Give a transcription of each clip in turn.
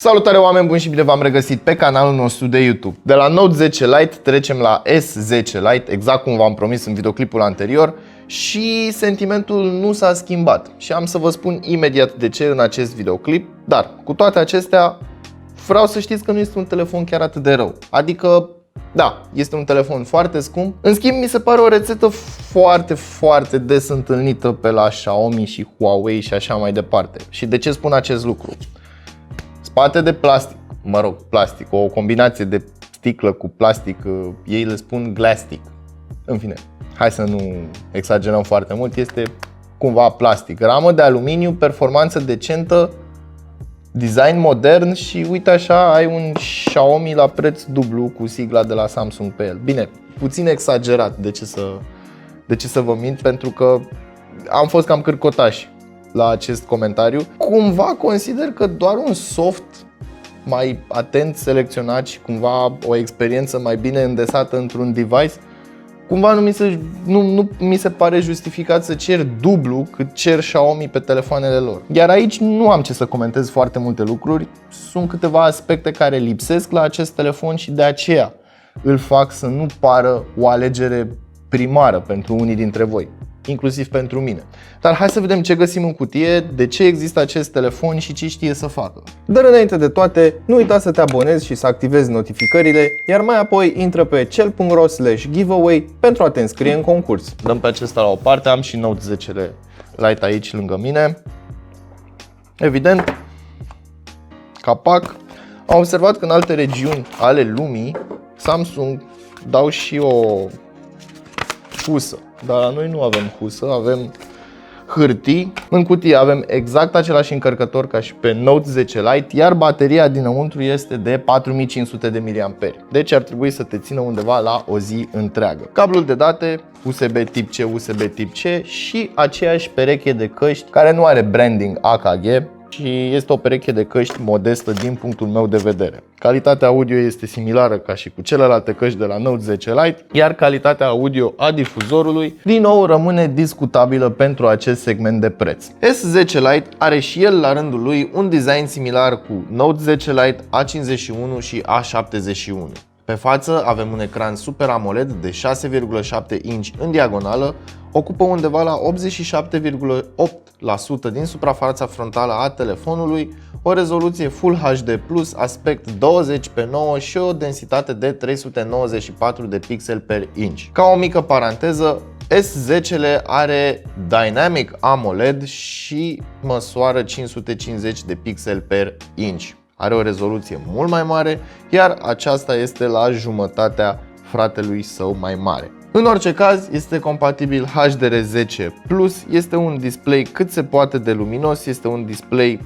Salutare oameni buni și bine v-am regăsit pe canalul nostru de YouTube. De la Note 10 Lite trecem la S10 Lite, exact cum v-am promis în videoclipul anterior, și sentimentul nu s-a schimbat. Și am să vă spun imediat de ce în acest videoclip, dar cu toate acestea vreau să știți că nu este un telefon chiar atât de rău. Adică, da, este un telefon foarte scump. În schimb, mi se pare o rețetă foarte des întâlnită pe la Xiaomi și Huawei și așa mai departe. Și de ce spun acest lucru? Spate de plastic, plastic, o combinație de sticlă cu plastic, ei le spun glastic. În fine, hai să nu exagerăm foarte mult, este cumva plastic. Ramă de aluminiu, performanță decentă, design modern și uite așa ai un Xiaomi la preț dublu cu sigla de la Samsung pe el. Bine, puțin exagerat, de ce să vă mint, pentru că am fost cam cârcotaș la acest comentariu. Cumva consider că doar un soft mai atent selecționat și cumva o experiență mai bine îndesată într-un device, cumva nu mi se pare justificat să cer dublu cât cer Xiaomi pe telefoanele lor. Iar aici nu am ce să comentez foarte multe lucruri, sunt câteva aspecte care lipsesc la acest telefon și de aceea îl fac să nu pară o alegere primară pentru unii dintre voi, inclusiv pentru mine. Dar hai să vedem ce găsim în cutie, de ce există acest telefon și ce știe să facă. Dar înainte de toate, nu uita să te abonezi și să activezi notificările, iar mai apoi intră pe cel.ro/giveaway pentru a te înscrie în concurs. Dăm pe acesta la o parte, am și Note 10 Lite aici lângă mine. Evident, capac. Am observat că în alte regiuni ale lumii Samsung dau și o husă. Dar la noi nu avem husă, avem hârtii. În cutie avem exact același încărcător ca și pe Note 10 Lite, iar bateria dinăuntru este de 4500 de mAh. Deci ar trebui să te țină undeva la o zi întreagă. Cablul de date, USB tip C, USB tip C și aceeași pereche de căști care nu are branding AKG și este o pereche de căști modestă din punctul meu de vedere. Calitatea audio este similară ca și cu celelalte căști de la Note 10 Lite, iar calitatea audio a difuzorului din nou rămâne discutabilă pentru acest segment de preț. S10 Lite are și el la rândul lui un design similar cu Note 10 Lite, A51 și A71. Pe față avem un ecran Super AMOLED de 6,7 inch în diagonală, ocupă undeva la 87,8% din suprafața frontală a telefonului, o rezoluție Full HD+, aspect 20:9 și o densitate de 394 de pixeli per inch. Ca o mică paranteză, S10-le are Dynamic AMOLED și măsoară 550 de pixeli per inch. Are o rezoluție mult mai mare, iar aceasta este la jumătatea fratelui său mai mare. În orice caz, este compatibil HDR10+, este un display cât se poate de luminos, este un display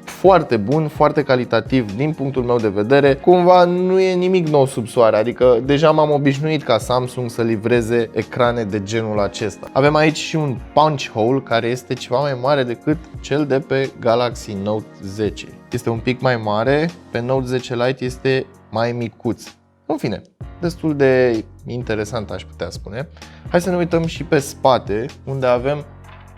foarte bun, foarte calitativ din punctul meu de vedere. Cumva nu e nimic nou sub soare, adică deja m-am obișnuit ca Samsung să livreze ecrane de genul acesta. Avem aici și un punch hole care este ceva mai mare decât cel de pe Galaxy Note 10. Este un pic mai mare, pe Note 10 Lite este mai micuț. În fine, destul de interesant, aș putea spune. Hai să ne uităm și pe spate, unde avem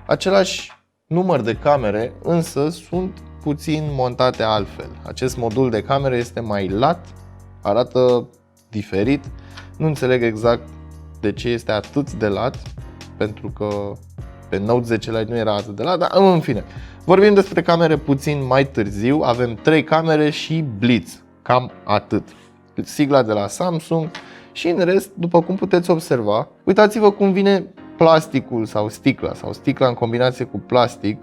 același număr de camere, însă sunt puțin montate altfel. Acest modul de camere este mai lat, arată diferit. Nu înțeleg exact de ce este atât de lat, pentru că pe Note 10 Lite nu era atât de lat, dar în fine. Vorbim despre camere puțin mai târziu, avem 3 camere și Blitz, cam atât. Sigla de la Samsung și în rest, după cum puteți observa, uitați-vă cum vine plasticul sau sticla în combinație cu plastic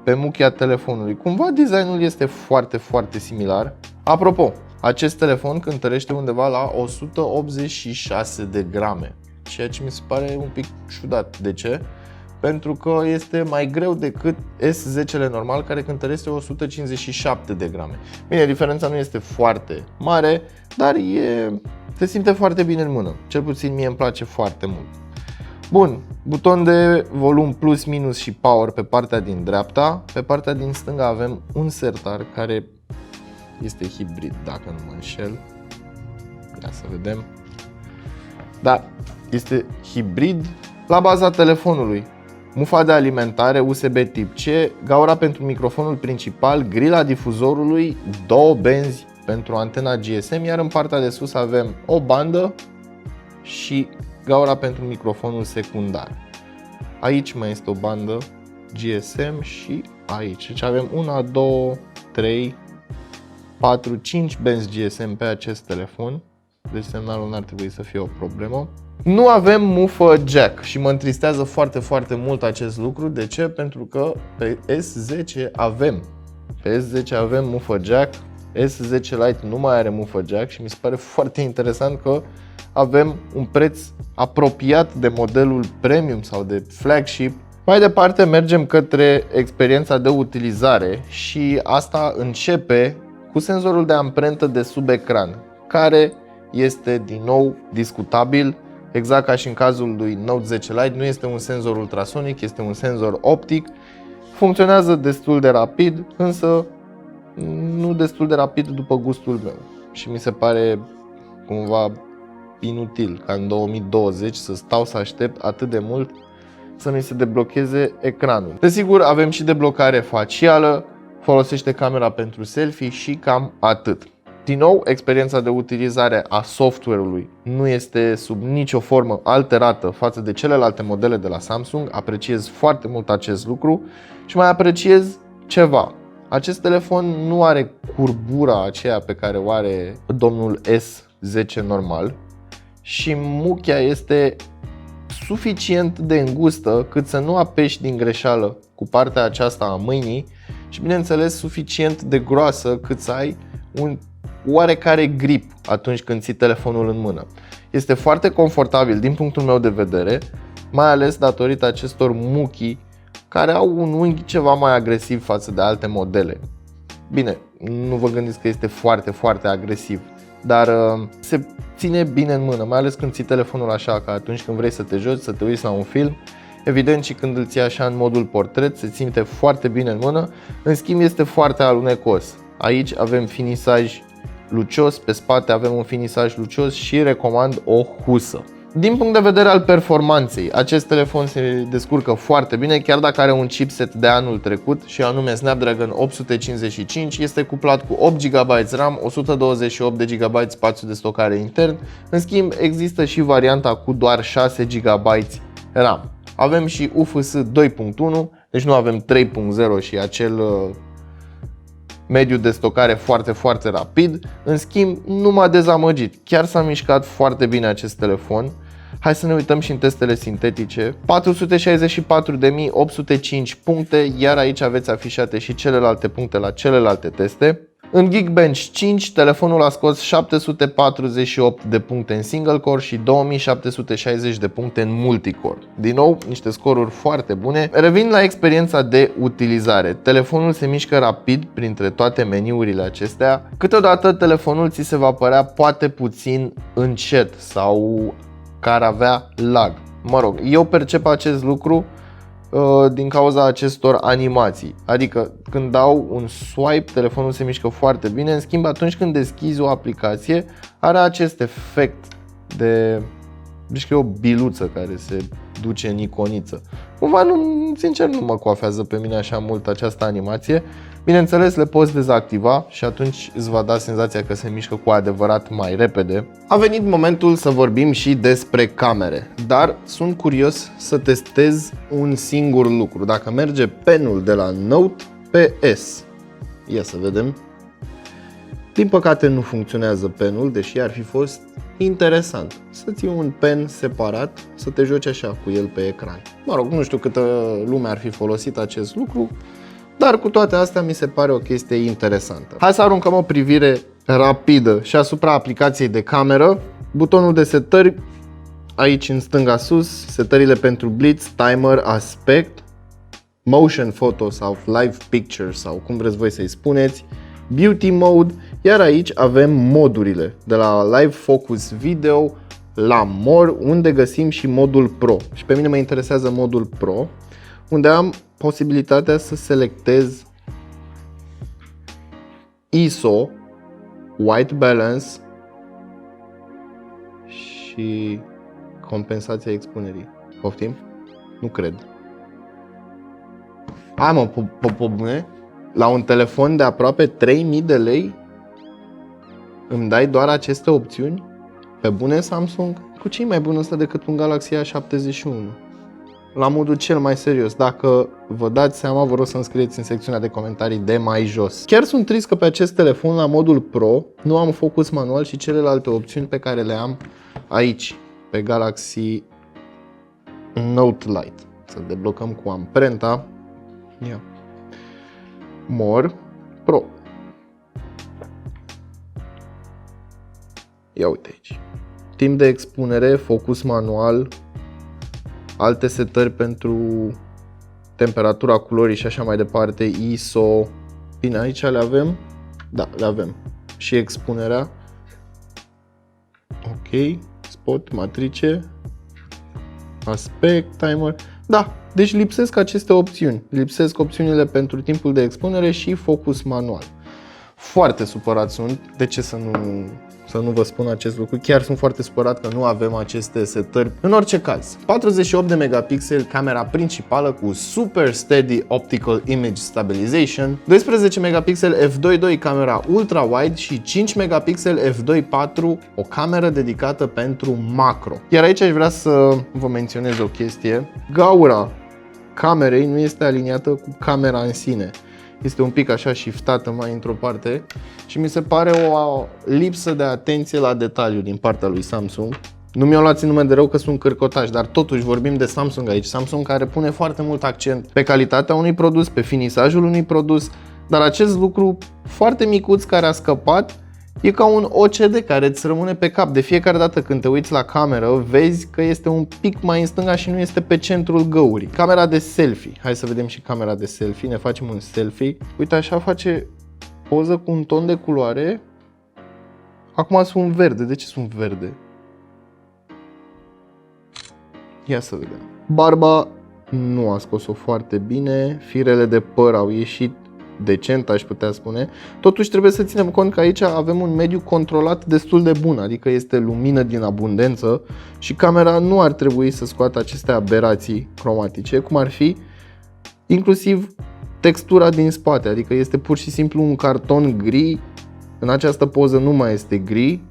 pe muchia telefonului. Cumva designul este foarte similar. Apropo, acest telefon cântărește undeva la 186 de grame, ceea ce mi se pare un pic ciudat. De ce? Pentru că este mai greu decât S10-le normal, care cântărește 157 de grame. Bine, diferența nu este foarte mare, dar se simte foarte bine în mână. Cel puțin mie îmi place foarte mult. Bun, buton de volum plus, minus și power pe partea din dreapta. Pe partea din stânga avem un sertar care este hibrid, dacă nu mă înșel. Ia să vedem. Da, este hibrid la baza telefonului. mufa de alimentare USB tip C, gaura pentru microfonul principal, grila difuzorului, 2 benzi pentru antena GSM, iar în partea de sus avem o bandă și gaura pentru microfonul secundar. Aici mai este o bandă GSM și aici. Deci avem 1, 2, 3, 4, 5 benzi GSM pe acest telefon. Deci semnalul n-ar trebui să fie o problemă. Nu avem mufă jack și mă întristează foarte mult acest lucru. De ce? Pentru că pe S10 avem. Pe S10 avem mufă jack. S10 Lite nu mai are mufă jack și mi se pare foarte interesant că avem un preț apropiat de modelul premium sau de flagship. Mai departe mergem către experiența de utilizare și asta începe cu senzorul de amprentă de sub ecran, care este din nou discutabil, exact ca și în cazul lui Note 10 Lite. Nu este un senzor ultrasonic, este un senzor optic. Funcționează destul de rapid, însă nu destul de rapid după gustul meu și mi se pare cumva inutil ca în 2020 să stau să aștept atât de mult să mi se deblocheze ecranul. Desigur, avem și deblocare facială, folosește camera pentru selfie și cam atât. Din nou, experiența de utilizare a software-ului nu este sub nicio formă alterată față de celelalte modele de la Samsung. Apreciez foarte mult acest lucru și mai apreciez ceva. Acest telefon nu are curbura aceea pe care o are domnul S10 normal și muchia este suficient de îngustă cât să nu apeși din greșeală cu partea aceasta a mâinii și, bineînțeles, suficient de groasă cât să ai un oarecare grip atunci când ții telefonul în mână. Este foarte confortabil din punctul meu de vedere, mai ales datorită acestor muchii care au un unghi ceva mai agresiv față de alte modele. Bine, nu vă gândiți că este foarte agresiv, dar se ține bine în mână, mai ales când ții telefonul așa, ca atunci când vrei să te joci, să te uiți la un film. Evident, și când îl ții așa în modul portret, se simte foarte bine în mână. În schimb, este foarte alunecos. Aici avem finisaj lucios, pe spate avem un finisaj lucios și recomand o husă. Din punct de vedere al performanței, acest telefon se descurcă foarte bine, chiar dacă are un chipset de anul trecut și anume Snapdragon 855, este cuplat cu 8 GB RAM, 128 de GB spațiu de stocare intern. În schimb, există și varianta cu doar 6 GB RAM. Avem și UFS 2.1, deci nu avem 3.0 și acel mediu de stocare foarte rapid. În schimb, nu m-a dezamăgit. Chiar s-a mișcat foarte bine acest telefon. Hai să ne uităm și în testele sintetice. 464.805 puncte, iar aici aveți afișate și celelalte puncte la celelalte teste. În Geekbench 5, telefonul a scos 748 de puncte în single core și 2760 de puncte în multicore. Din nou, niște scoruri foarte bune. Revin la experiența de utilizare. Telefonul se mișcă rapid printre toate meniurile acestea. Câteodată telefonul ți se va părea poate puțin încet sau că ar avea lag. Mă rog, eu percep acest lucru din cauza acestor animații. Adică când dau un swipe, telefonul se mișcă foarte bine. În schimb, atunci când deschizi o aplicație, are acest efect de o biluță care se duce în iconiță. Cumva, sincer, nu mă coafează pe mine așa mult această animație. Bineînțeles, le poți dezactiva și atunci îți va da senzația că se mișcă cu adevărat mai repede. A venit momentul să vorbim și despre camere, dar sunt curios să testez un singur lucru. Dacă merge penul de la Note pe S. Ia să vedem. Din păcate nu funcționează penul, deși ar fi fost interesant să ții un pen separat, să te joci așa cu el pe ecran. Mă rog, nu știu câtă lume ar fi folosit acest lucru, dar cu toate astea mi se pare o chestie interesantă. Hai să aruncăm o privire rapidă și asupra aplicației de cameră. Butonul de setări, aici în stânga sus, setările pentru blitz, timer, aspect, motion photo sau live picture sau cum vreți voi să-i spuneți, beauty mode, iar aici avem modurile, de la live focus video la more, unde găsim și modul pro. Și pe mine mă interesează modul pro, unde am posibilitatea să selectez ISO, white balance și compensația expunerii. Poftim? Nu cred. Hai mă, bune, la un telefon de aproape 3000 de lei îmi dai doar aceste opțiuni? Pe bune, Samsung? Cu ce e mai bun ăsta decât un Galaxy A71? La modul cel mai serios, dacă vă dați seama, vă rog să-mi scrieți în secțiunea de comentarii de mai jos. Chiar sunt trist că pe acest telefon, la modul Pro, nu am focus manual și celelalte opțiuni pe care le am aici, pe Galaxy Note Lite. Să deblocăm cu amprenta. Ia. More Pro. Ia uite aici. Timp de expunere, focus manual, alte setări pentru temperatura culorii și așa mai departe, ISO. Bine, aici le avem. Da, le avem. Și expunerea. Ok. Spot, matrice, aspect, timer. Da, deci lipsesc aceste opțiuni. Lipsesc opțiunile pentru timpul de expunere și focus manual. Foarte supărat sunt. De ce să nu vă spun acest lucru? Chiar sunt foarte supărat că nu avem aceste setări. În orice caz, 48 de megapixeli camera principală cu Super Steady Optical Image Stabilization, 12 megapixeli f2.2 camera ultra-wide și 5 megapixeli f2.4 o cameră dedicată pentru macro. Iar aici aș vrea să vă menționez o chestie. Gaura camerei nu este aliniată cu camera în sine. Este un pic așa shiftată mai într-o parte și mi se pare o lipsă de atenție la detaliu din partea lui Samsung. Nu mi-o luați în nume de rău că sunt cârcotaș, dar totuși vorbim de Samsung aici. Samsung care pune foarte mult accent pe calitatea unui produs, pe finisajul unui produs, dar acest lucru foarte micuț care a scăpat e ca un OCD care îți rămâne pe cap. De fiecare dată când te uiți la cameră, vezi că este un pic mai în stânga și nu este pe centrul găurii. Camera de selfie. Hai să vedem și camera de selfie. Ne facem un selfie. Uite, așa face poză cu un ton de culoare. Acum sunt verde. De ce sunt verde? Ia să vedem. Barba nu a scos-o foarte bine. Firele de păr au ieșit decent, aș putea spune. Totuși trebuie să ținem cont că aici avem un mediu controlat destul de bun, adică este lumină din abundență și camera nu ar trebui să scoată aceste aberații cromatice, cum ar fi inclusiv textura din spate, adică este pur și simplu un carton gri. În această poză nu mai este gri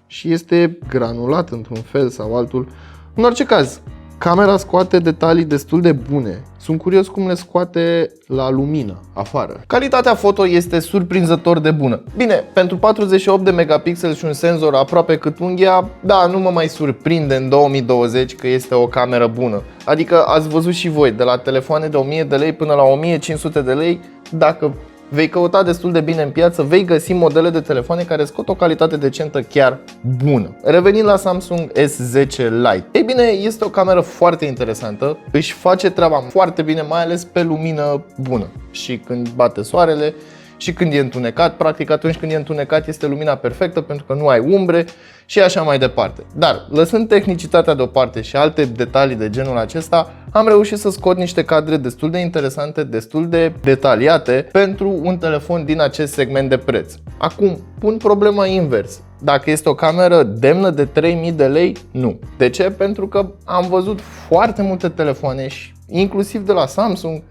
și este granulat într-un fel sau altul. În orice caz, camera scoate detalii destul de bune. Sunt curios cum le scoate la lumină, afară. Calitatea foto este surprinzător de bună. Bine, pentru 48 de megapixeli și un senzor aproape cât unghia, da, nu mă mai surprinde în 2020 că este o cameră bună. Adică ați văzut și voi, de la telefoane de 1000 de lei până la 1500 de lei, dacă vei căuta destul de bine în piață, vei găsi modele de telefoane care scot o calitate decentă chiar bună. Revenind la Samsung S10 Lite. Ei bine, este o cameră foarte interesantă, își face treaba foarte bine, mai ales pe lumină bună. Și când bate soarele, și când e întunecat, practic atunci când e întunecat este lumina perfectă pentru că nu ai umbre și așa mai departe. Dar, lăsând tehnicitatea deoparte și alte detalii de genul acesta, am reușit să scot niște cadre destul de interesante, destul de detaliate pentru un telefon din acest segment de preț. Acum, pun problema invers. Dacă este o cameră demnă de 3000 de lei, nu. De ce? Pentru că am văzut foarte multe telefoane, și inclusiv de la Samsung,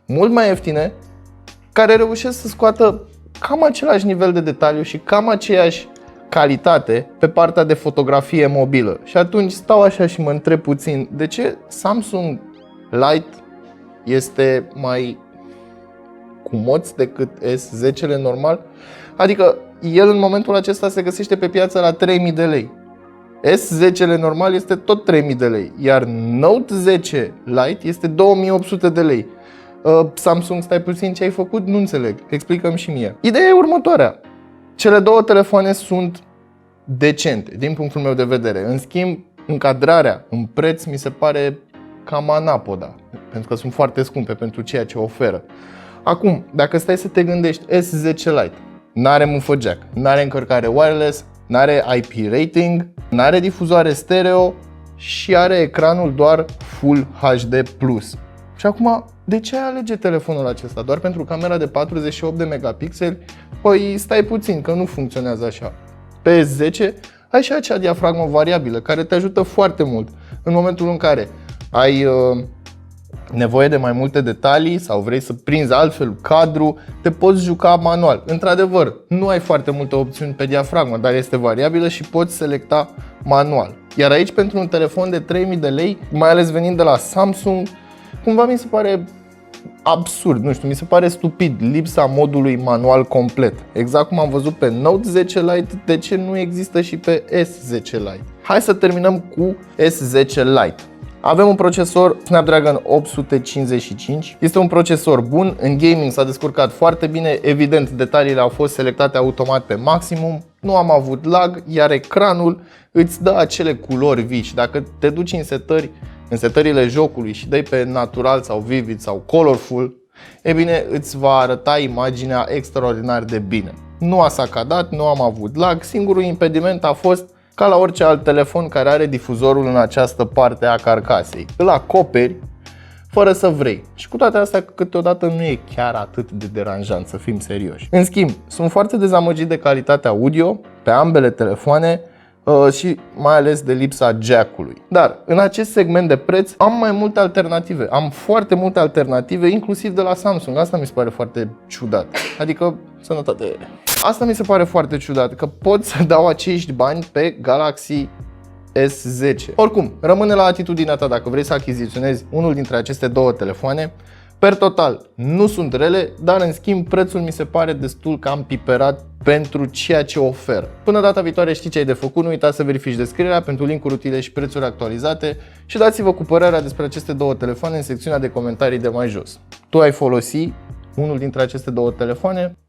mult mai ieftine, care reușesc să scoată cam același nivel de detaliu și cam aceeași calitate pe partea de fotografie mobilă. Și atunci stau așa și mă întreb puțin, de ce Samsung Lite este mai cu moți decât S10-le normal? Adică el în momentul acesta se găsește pe piață la 3000 de lei. S10-le normal este tot 3000 de lei, iar Note 10 Lite este 2800 de lei. Samsung, stai puțin, ce ai făcut? Nu înțeleg. Explică-mi și mie. Ideea e următoarea. Cele două telefoane sunt decente, din punctul meu de vedere. În schimb, încadrarea în preț mi se pare cam anapoda, pentru că sunt foarte scumpe pentru ceea ce oferă. Acum, dacă stai să te gândești, S10 Lite n-are muffă jack, n-are încărcare wireless, n-are IP rating, n-are difuzoare stereo și are ecranul doar Full HD+. Și acum, de ce alege telefonul acesta? Doar pentru camera de 48 de megapixeli? Păi stai puțin, că nu funcționează așa. Pe S10 ai și acea diafragmă variabilă care te ajută foarte mult în momentul în care ai nevoie de mai multe detalii sau vrei să prinzi altfel cadru, te poți juca manual. Într-adevăr, nu ai foarte multe opțiuni pe diafragmă, dar este variabilă și poți selecta manual. Iar aici, pentru un telefon de 3000 de lei, mai ales venind de la Samsung, cumva mi se pare absurd, nu știu, mi se pare stupid lipsa modului manual complet. Exact cum am văzut pe Note 10 Lite, de ce nu există și pe S10 Lite? Hai să terminăm cu S10 Lite. Avem un procesor Snapdragon 855, este un procesor bun, în gaming s-a descurcat foarte bine, evident detaliile au fost selectate automat pe maximum, nu am avut lag, iar ecranul îți dă acele culori vii și dacă te duci în setările jocului și dai pe natural sau vivid sau colorful, e bine, îți va arăta imaginea extraordinar de bine. Nu a sacadat, nu am avut lag, singurul impediment a fost ca la orice alt telefon care are difuzorul în această parte a carcasei. Îl acoperi fără să vrei. Și cu toate astea, câteodată nu e chiar atât de deranjant, să fim serioși. În schimb, sunt foarte dezamăgit de calitatea audio pe ambele telefoane și mai ales de lipsa jack-ului. Dar în acest segment de preț am mai multe alternative. Am foarte multe alternative, inclusiv de la Samsung. Asta mi se pare foarte ciudat. Adică, sănătate. Asta mi se pare foarte ciudat, că pot să dau acești bani pe Galaxy S10. Oricum, rămâne la atitudinea ta dacă vrei să achiziționezi unul dintre aceste două telefoane. Per total, nu sunt rele, dar în schimb prețul mi se pare destul cam piperat pentru ceea ce oferă. Până data viitoare știi ce ai de făcut, nu uita să verifici descrierea pentru linkuri utile și prețuri actualizate și dați-vă cu părerea despre aceste două telefoane în secțiunea de comentarii de mai jos. Tu ai folosi unul dintre aceste două telefoane?